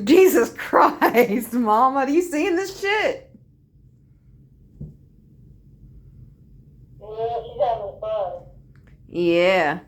Jesus Christ, Mama, do you seeing this shit? Yeah, she's having fun. Yeah.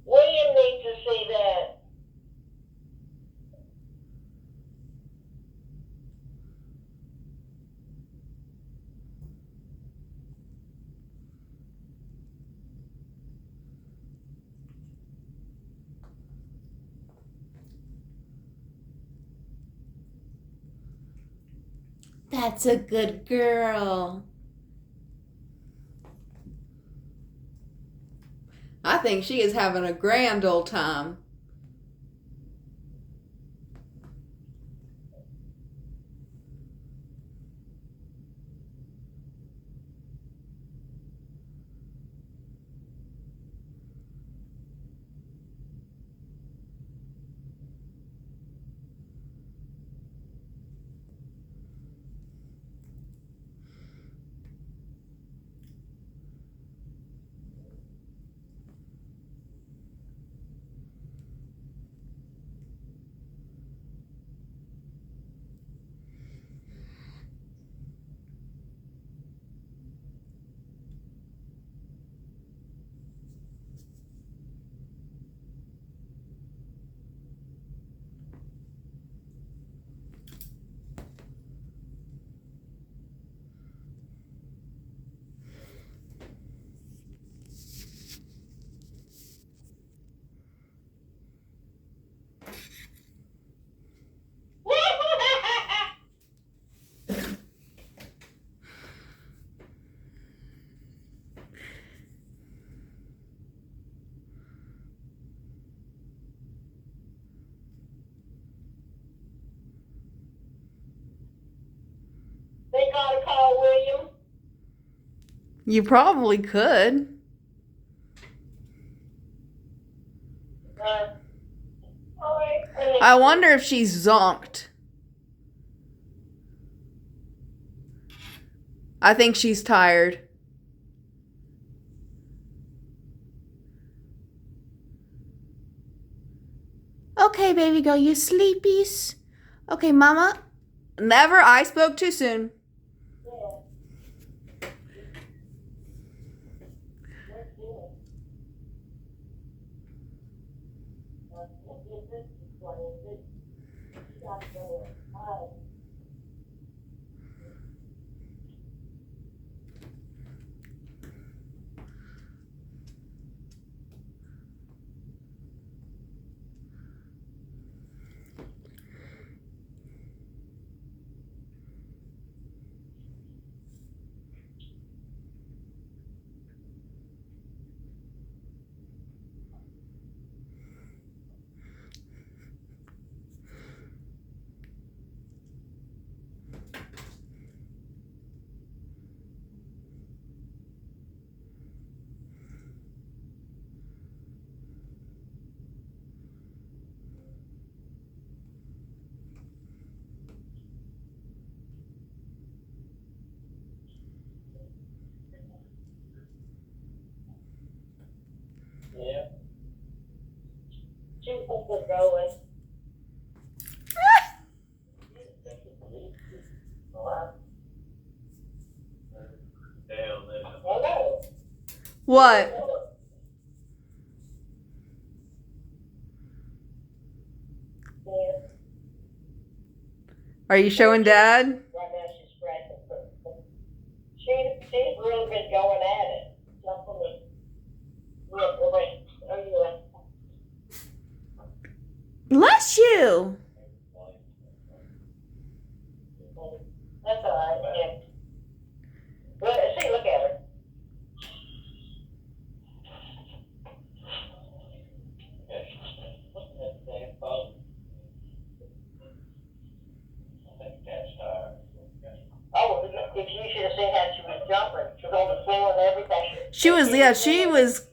William needs to see that. That's a good girl. I think she is having a grand old time. They gotta call William. You probably could. I wonder if she's zonked. I think she's tired. Okay, baby girl, you sleepies? Okay, mama. Never, I spoke too soon. going. Hello. What? Yeah. Are you showing Dad? Right now she's scratching. She's really been going at it. Definitely. Wait. Oh, yeah. Bless you. That's all right. Yeah. Look at her. Oh, if you should have seen how she was jumping. She was on the floor and everything. She was, yeah, she was.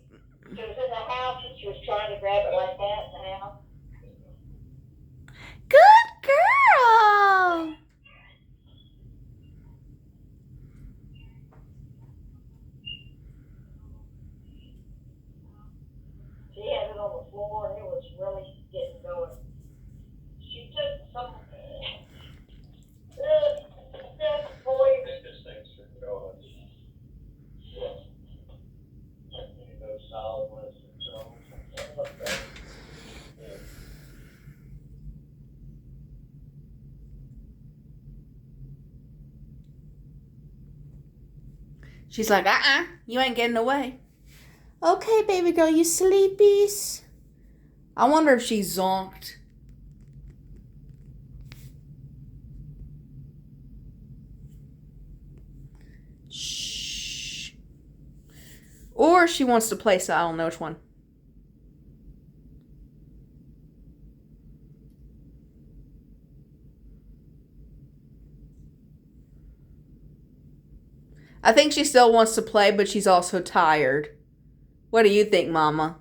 She was in the house and she was trying to grab it like that in the house. Good girl. She had it on the floor and it was really getting going. She took some. Boy. She's like, you ain't getting away. Okay, baby girl, you sleepies? I wonder if she zonked. Shh. Or she wants to play, so I don't know which one. I think she still wants to play, but she's also tired. What do you think, Mama?